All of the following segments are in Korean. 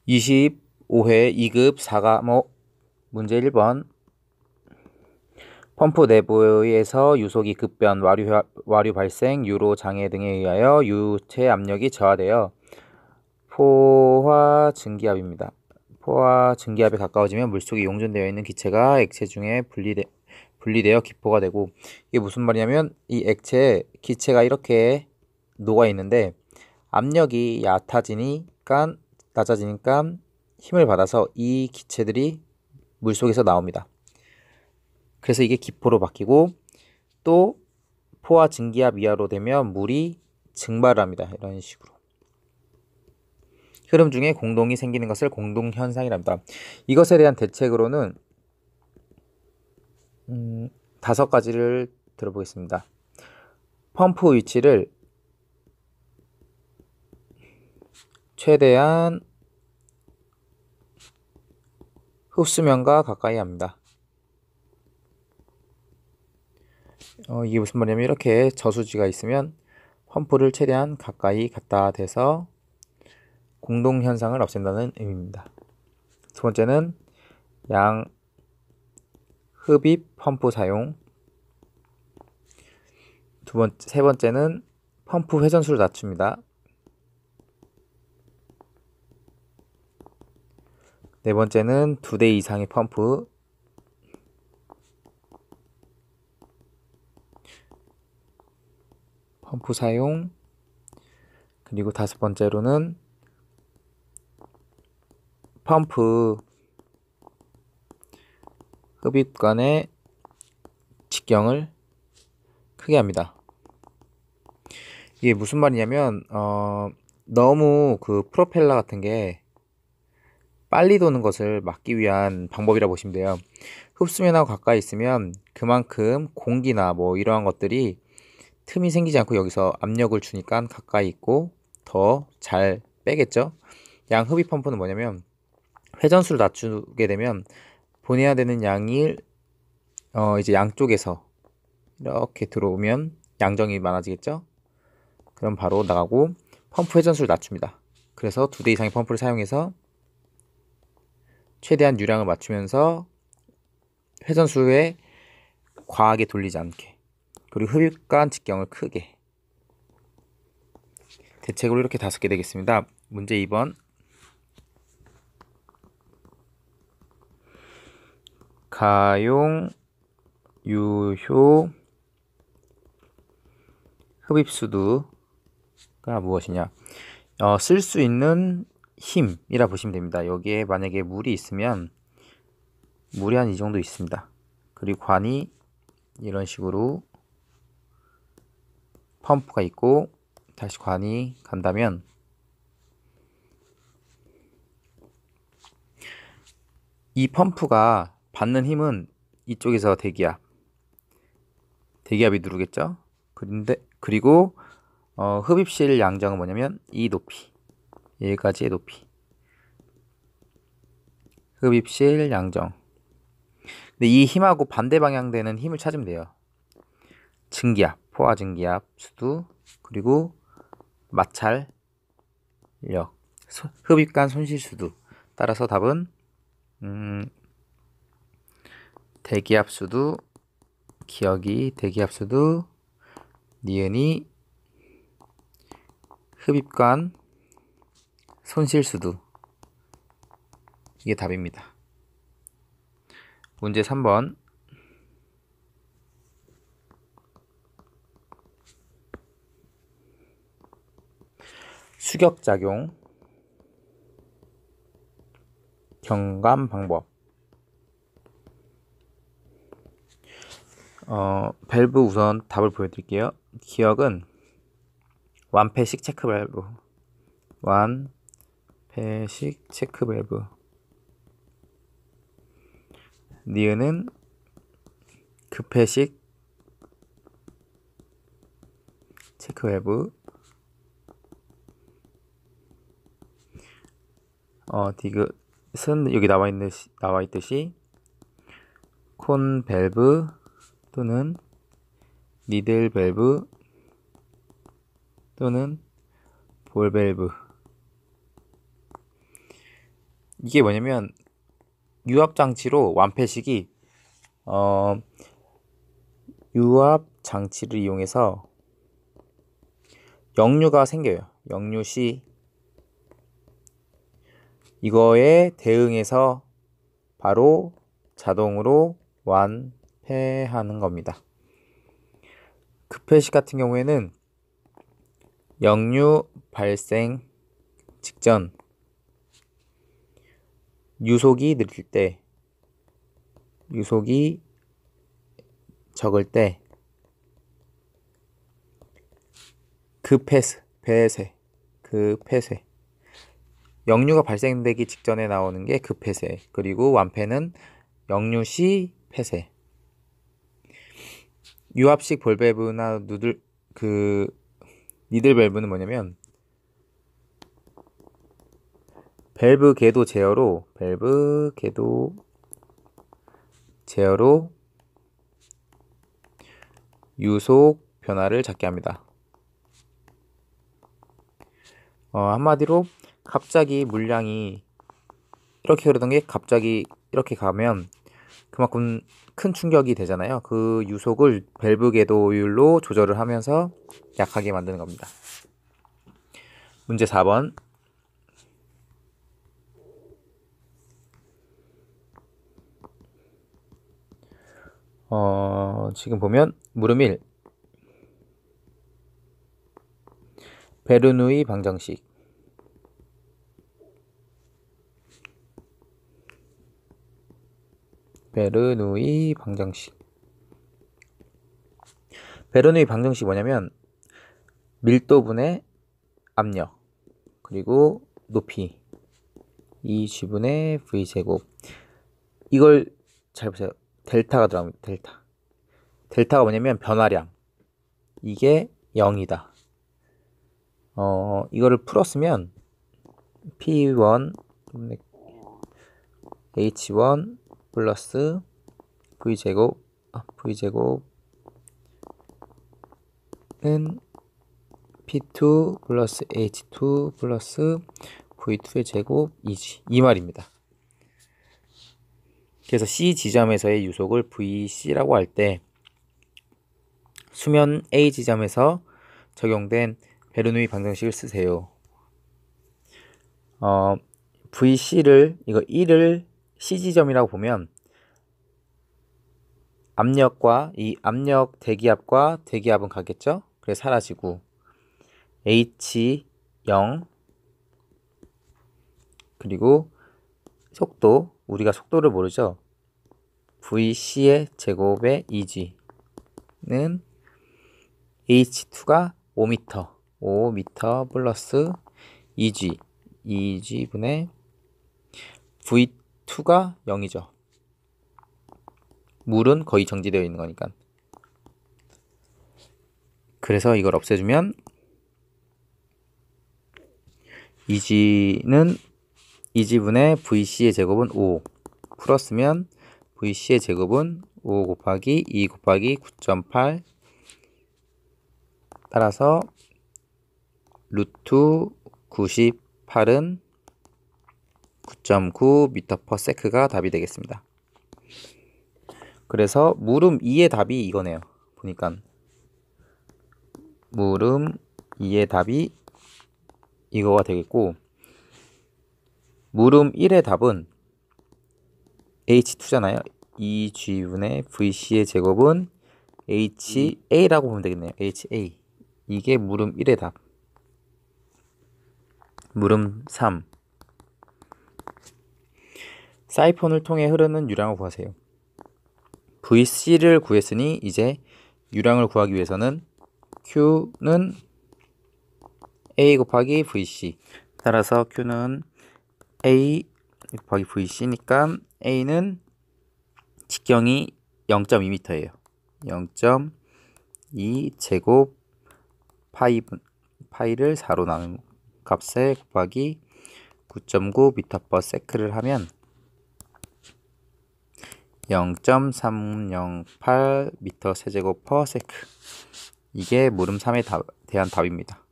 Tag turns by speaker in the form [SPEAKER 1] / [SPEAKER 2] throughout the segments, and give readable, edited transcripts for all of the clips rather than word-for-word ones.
[SPEAKER 1] 25회 2급 4과목 문제 1번 펌프 내부에서 유속이 급변, 와류 발생, 유로 장애 등에 의하여 유체 압력이 저하되어 포화 증기압입니다. 포화 증기압에 가까워지면 물속에 용존되어 있는 기체가 액체 중에 분리되어 기포가 되고, 이게 무슨 말이냐면 이 액체에 기체가 이렇게 녹아 있는데 압력이 낮아지니까 힘을 받아서 이 기체들이 물속에서 나옵니다. 그래서 이게 기포로 바뀌고, 또 포화 증기압 이하로 되면 물이 증발을 합니다. 이런 식으로 흐름 중에 공동이 생기는 것을 공동현상이랍니다. 이것에 대한 대책으로는 5가지를 들어보겠습니다. 펌프 위치를 최대한 흡수면과 가까이 합니다. 이게 무슨 말이냐면 이렇게 저수지가 있으면 펌프를 최대한 가까이 갖다 대서 공동현상을 없앤다는 의미입니다. 두 번째는 양흡입 펌프 사용. 세 번째는 펌프 회전수를 낮춥니다. 네 번째는 2대 이상의 펌프. 사용. 그리고 5번째로는 펌프 흡입관의 직경을 크게 합니다. 이게 무슨 말이냐면 너무 그 프로펠러 같은 게 빨리 도는 것을 막기 위한 방법이라 보시면 돼요. 흡수면하고 가까이 있으면 그만큼 공기나 뭐 이러한 것들이 틈이 생기지 않고 여기서 압력을 주니까 가까이 있고 더 잘 빼겠죠. 양흡입 펌프는 뭐냐면 회전수를 낮추게 되면 보내야 되는 양이 이제 양쪽에서 이렇게 들어오면 양정이 많아지겠죠. 그럼 바로 나가고 펌프 회전수를 낮춥니다. 그래서 2대 이상의 펌프를 사용해서 최대한 유량을 맞추면서 회전수에 과하게 돌리지 않게, 그리고 흡입관 직경을 크게. 대책으로 이렇게 5개 되겠습니다. 문제 2번 가용 유효 흡입수두가 무엇이냐? 쓸 수 있는 힘이라 보시면 됩니다. 여기에 만약에 물이 있으면 물이 한 이 정도 있습니다. 그리고 관이 이런 식으로 펌프가 있고 다시 관이 간다면 이 펌프가 받는 힘은 이쪽에서 대기압이 누르겠죠. 그리고 흡입실 양정은 뭐냐면 이 높이, 여기까지의 높이, 흡입실 양정. 근데 이 힘하고 반대 방향 되는 힘을 찾으면 돼요. 증기압, 포화 증기압 수두, 그리고 마찰력, 흡입관 손실 수두. 따라서 답은 대기압 수두, 기억이 대기압 수두, 니은이 흡입관 손실 수두. 이게 답입니다. 문제 3번 수격작용 경감 방법. 밸브 우선 답을 보여드릴게요. 기억은 완폐식 체크 밸브, 니은은 급회식 체크 밸브, 디귿은 여기 나와 있듯이 콘 밸브 또는 니들 밸브 또는 볼 밸브. 이게 뭐냐면 유압장치로 완패식이 유압장치를 이용해서 역류가 생겨요. 역류 시 이거에 대응해서 바로 자동으로 완패하는 겁니다. 급회식 같은 경우에는 역류 발생 직전 유속이 느릴 때, 유속이 적을 때 급폐쇄, 역류가 발생되기 직전에 나오는 게 급폐쇄, 그리고 완패는 역류 시 폐쇄. 유압식 볼밸브나 니들 밸브는 뭐냐면 밸브 궤도 제어로 유속 변화를 잡게 합니다. 한마디로 갑자기 물량이 이렇게 흐르던 게 갑자기 이렇게 가면 그만큼 큰 충격이 되잖아요. 그 유속을 밸브 궤도율로 조절을 하면서 약하게 만드는 겁니다. 문제 4번. 지금 보면 물음 1. 베르누이 방정식. 베르누이 방정식 뭐냐면 밀도분의 압력 그리고 높이 2G분의 V제곱. 이걸 잘 보세요. 델타가 들어갑니다. 델타가 뭐냐면 변화량. 이게 0이다. 이거를 풀었으면 P1 H1 플러스 V제곱은 P2 플러스 H2 플러스 V2의 제곱이지. 이 말입니다. 그래서 C 지점에서의 유속을 VC라고 할 때 수면 A 지점에서 적용된 베르누이 방정식을 쓰세요. VC를 이거 1을 C 지점이라고 보면 압력 대기압과 대기압은 같겠죠? 그래서 사라지고 H 0 그리고 속도, 우리가 속도를 모르죠? VC의 제곱의 2G는 H2가 5m 플러스 2G분의 V2가 0이죠. 물은 거의 정지되어 있는 거니까. 그래서 이걸 없애주면 2G분의 VC의 제곱은 5 풀었으면 VC의 제곱은 5 곱하기 2 곱하기 9.8 따라서 루트 98은 9.9m/s가 답이 되겠습니다. 그래서 물음 2의 답이 이거네요. 보니까 물음 2의 답이 이거가 되겠고, 물음 1의 답은 H2잖아요. 2G분의 VC의 제곱은 HA라고 보면 되겠네요. HA. 이게 물음 1의 답. 물음 3. 사이폰을 통해 흐르는 유량을 구하세요. VC를 구했으니 이제 유량을 구하기 위해서는 Q는 A 곱하기 VC. 따라서 Q는 A 곱하기 VC니까 A는 직경이 0.2m예요. 0.2 제곱 파이를 4로 나눈 값에 곱하기 9.9m/s를 하면 0.308m/s. 이게 물음 3에 대한 답입니다.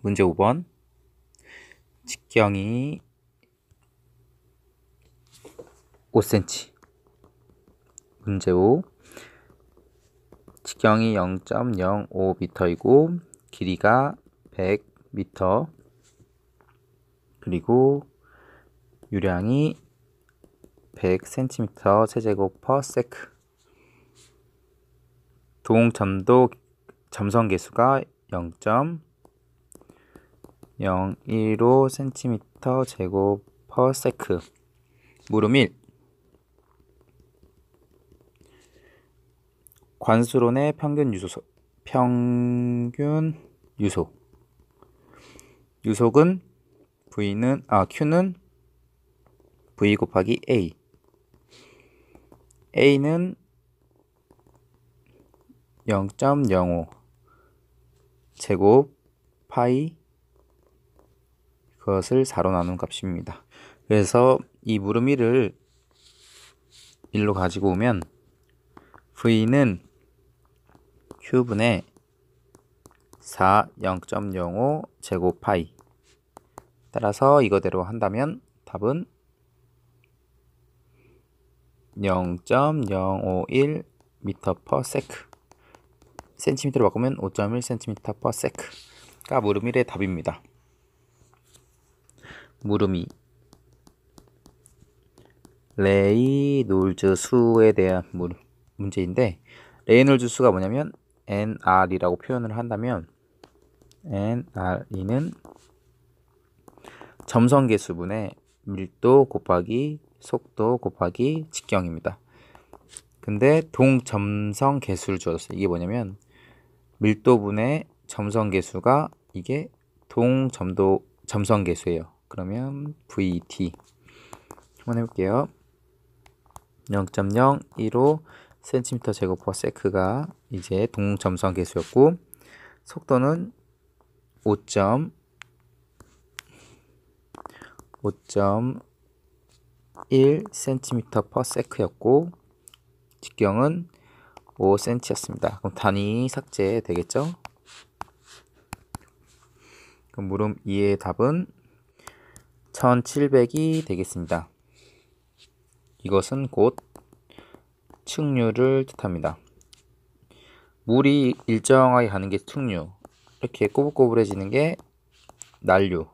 [SPEAKER 1] 문제 5번. 직경이 5cm. 문제 5. 직경이 0.05m이고 길이가 100m, 그리고 유량이 100cm 세제곱 per sec. 동점도 점성계수가 0.015cm 제곱 per sec. 물음 1. 관수론의 평균 유속. 유속은 Q는 V 곱하기 A. A는 0.05 제곱 파이, 그것을 4로 나눈 값입니다. 그래서 이 물음 1을 1로 가지고 오면 V는 Q분의 4 0.05 제곱 파이. 따라서 이거대로 한다면 답은 0.051 m per sec. 센티미터로 바꾸면 5.1cm per sec가 물음 1의 답입니다. 물음 2. 레이놀즈 수에 대한 문제인데, 레이놀즈 수가 뭐냐면 NR이라고 표현을 한다면 NR이는 점성계수분의 밀도 곱하기 속도 곱하기 직경입니다. 근데 동점성계수를 주었어요. 이게 뭐냐면 밀도분의 점성계수가 이게 점성계수예요. 그러면 VT 한번 해볼게요. 0.015 cm 제곱 per sec가 이제 동점성계수였고, 속도는 5.1 cm per sec였고, 직경은 5cm였습니다. 그럼 단위 삭제되겠죠? 그럼 물음 2의 답은 1700이 되겠습니다. 이것은 곧 층류를 뜻합니다. 물이 일정하게 가는 게 층류, 이렇게 꼬불꼬불해지는 게 난류,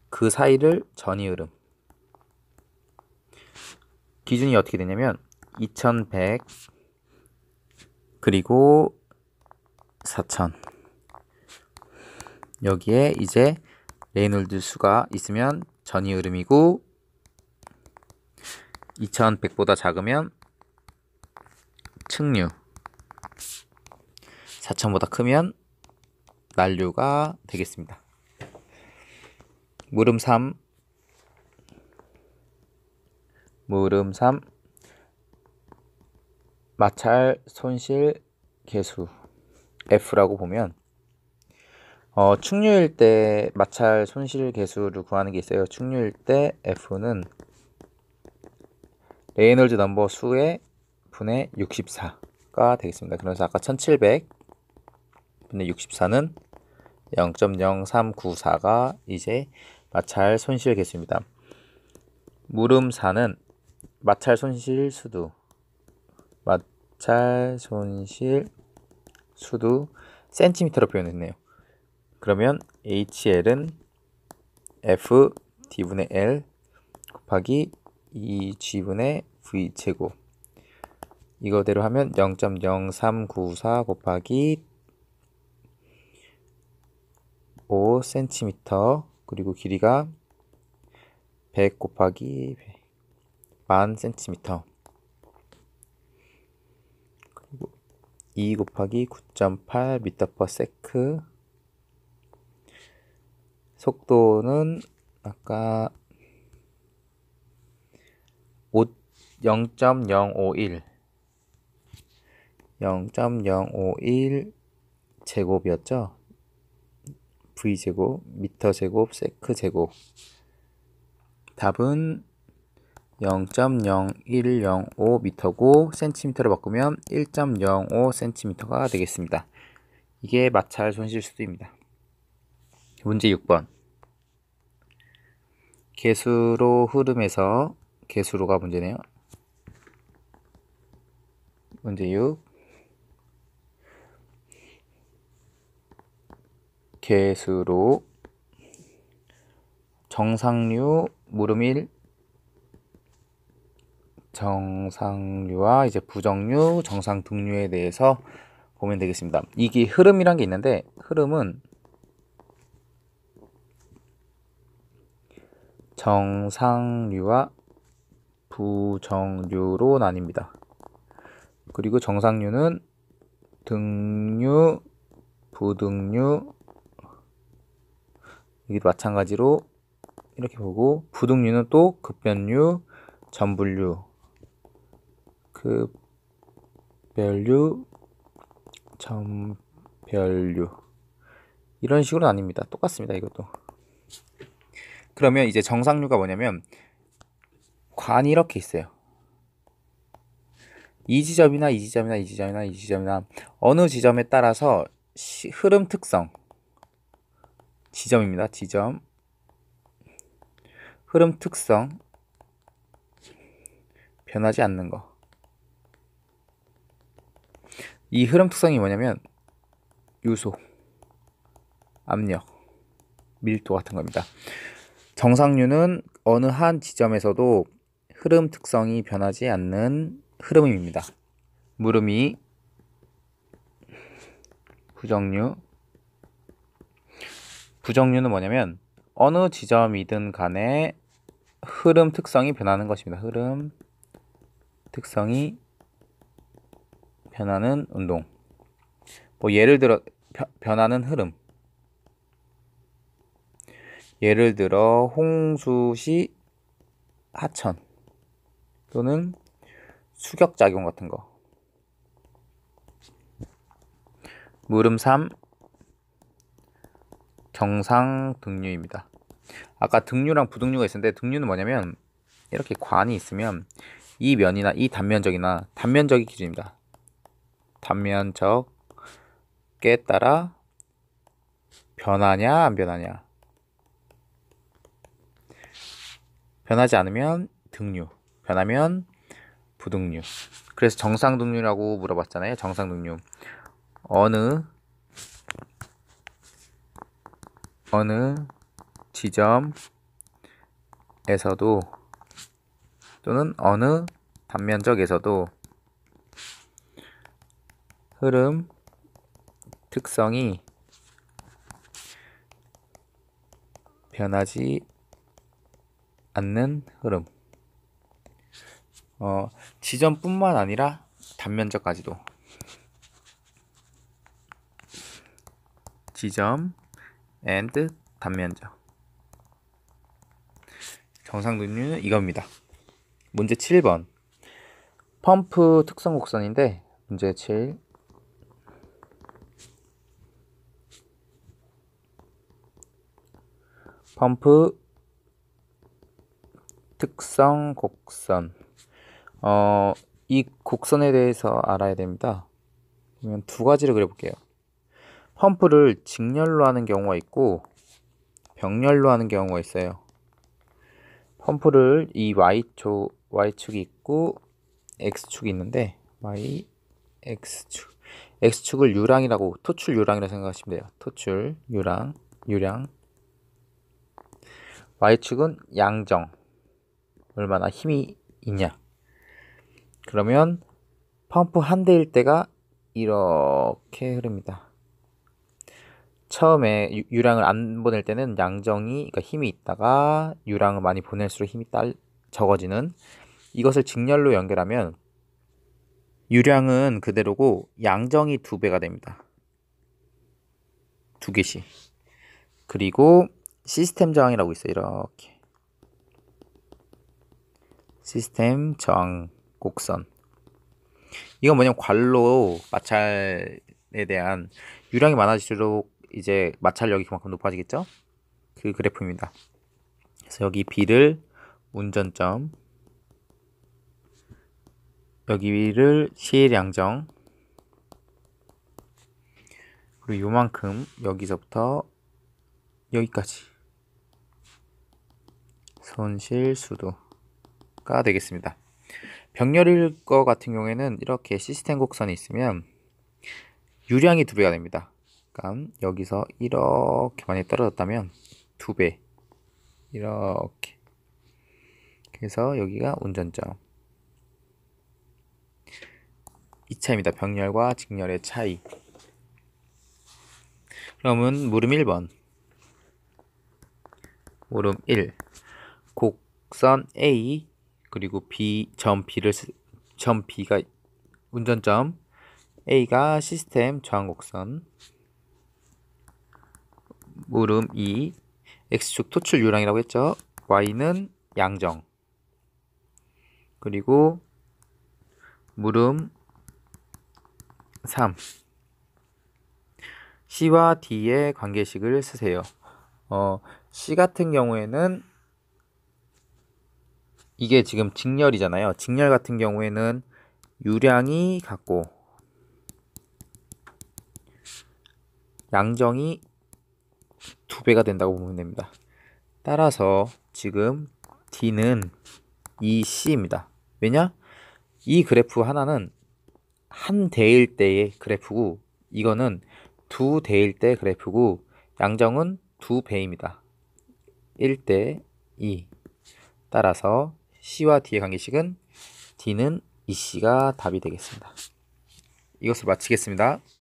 [SPEAKER 1] 그 사이를 전이흐름. 기준이 어떻게 되냐면 2100 그리고 4000. 여기에 이제 레이놀드 수가 있으면 전이흐름이고, 2100보다 작으면 층류, 4000보다 크면 난류가 되겠습니다. 물음 3. 마찰 손실 계수 F라고 보면 충류일 때 마찰 손실 계수를 구하는 게 있어요. 충류일 때 F는 레이놀즈 넘버 수의 분의 64가 되겠습니다. 그래서 아까 1700 분의 64는 0.0394가 이제 마찰 손실 계수입니다. 물음 4는 마찰 손실 수도 센티미터로 표현했네요. 그러면 HL은 F D분의 L 곱하기 2G분의 V 제곱. 이거대로 하면 0.0394 곱하기 5cm, 그리고 길이가 100 곱하기 10,000cm, 그리고 2 곱하기 9.8 m per sec. 속도는 아까 0.051 제곱이었죠. V제곱, 미터제곱, 세크제곱. 답은 0.0105m고 센티미터로 바꾸면 1.05cm가 되겠습니다. 이게 마찰 손실 수도입니다. 문제 6번. 개수로 흐름에서 개수로가 문제네요. 문제 6. 개수로 정상류, 무름일, 정상류와 이제 부정류, 정상등류에 대해서 보면 되겠습니다. 이게 흐름이란 게 있는데, 흐름은 정상류와 부정류로 나뉩니다. 그리고 정상류는 등류, 부등류, 여기도 마찬가지로 이렇게 보고, 부등류는 또 급변류, 전분류, 급별류, 전별류, 이런 식으로 나뉩니다. 똑같습니다. 이것도. 그러면 이제 정상류가 뭐냐면 관이 이렇게 있어요. 이 지점이나 이 지점이나 이 지점이나 이 지점이나 어느 지점에 따라서 흐름 특성, 지점입니다. 지점, 흐름 특성 변하지 않는 거. 이 흐름 특성이 뭐냐면 유소, 압력, 밀도 같은 겁니다. 정상류는 어느 한 지점에서도 흐름 특성이 변하지 않는 흐름입니다. 무름이 부정류. 부정류는 뭐냐면 어느 지점이든 간에 흐름 특성이 변하는 것입니다. 흐름 특성이 변하는 운동. 뭐 예를 들어 변하는 흐름. 예를 들어 홍수시 하천 또는 수격작용 같은 거. 무름 3 정상등류입니다. 아까 등류랑 부등류가 있었는데, 등류는 뭐냐면 이렇게 관이 있으면 이 면이나 이 단면적이 기준입니다. 단면적에 따라 변하냐 안 변하냐. 변하지 않으면 등류, 변하면 부등류. 그래서 정상등류라고 물어봤잖아요. 정상등류. 어느 지점에서도 또는 어느 단면적에서도 흐름 특성이 변하지 않는 흐름. 지점뿐만 아니라 단면적까지도. 지점 and 단면적. 정상등류는 이겁니다. 문제 7번. 펌프 특성 곡선인데, 문제 7. 펌프 특성 곡선. 이 곡선에 대해서 알아야 됩니다. 그러면 두 가지를 그려볼게요. 펌프를 직렬로 하는 경우가 있고 병렬로 하는 경우가 있어요. 펌프를 이 Y축이 있고 X축이 있는데, X축. X축을 유량이라고, 토출 유량이라고 생각하시면 돼요. 토출 유량. Y축은 양정, 얼마나 힘이 있냐. 그러면 펌프 한 대일 때가 이렇게 흐릅니다. 처음에 유량을 안 보낼 때는 양정이, 그러니까 힘이 있다가 유량을 많이 보낼수록 힘이 적어지는, 이것을 직렬로 연결하면 유량은 그대로고 양정이 2배가 됩니다. 2개씩. 그리고 시스템 저항이라고 있어요. 이렇게 시스템 저항 곡선. 이건 뭐냐면 관로 마찰에 대한, 유량이 많아질수록 이제 마찰력이 그만큼 높아지겠죠? 그 그래프입니다. 그래서 여기 B를 운전점, 여기를 시일양정, 그리고 요만큼 여기서부터 여기까지 손실수도가 되겠습니다. 병렬일 거 같은 경우에는 이렇게 시스템 곡선이 있으면 유량이 2배가 됩니다. 그러니까 여기서 이렇게 많이 떨어졌다면 2배 이렇게, 그래서 여기가 운전점. 이 차이입니다. 병렬과 직렬의 차이. 그러면 물음 1번. 물음 1. 곡선 A 그리고 점 B가 운전점, A가 시스템 저항곡선. 물음 2. X축 토출 유량이라고 했죠. Y는 양정. 그리고 물음 3. C와 D의 관계식을 쓰세요. C 같은 경우에는 이게 지금 직렬이잖아요. 직렬 같은 경우에는 유량이 같고 양정이 2배가 된다고 보면 됩니다. 따라서 지금 D는 이 C입니다. 왜냐? 이 그래프 하나는 한 대일 때의 그래프고 이거는 2대일 때 그래프고 양정은 2배입니다. 1대 2. 따라서 C와 D의 관계식은 D는 이 C가 답이 되겠습니다. 이것을 마치겠습니다.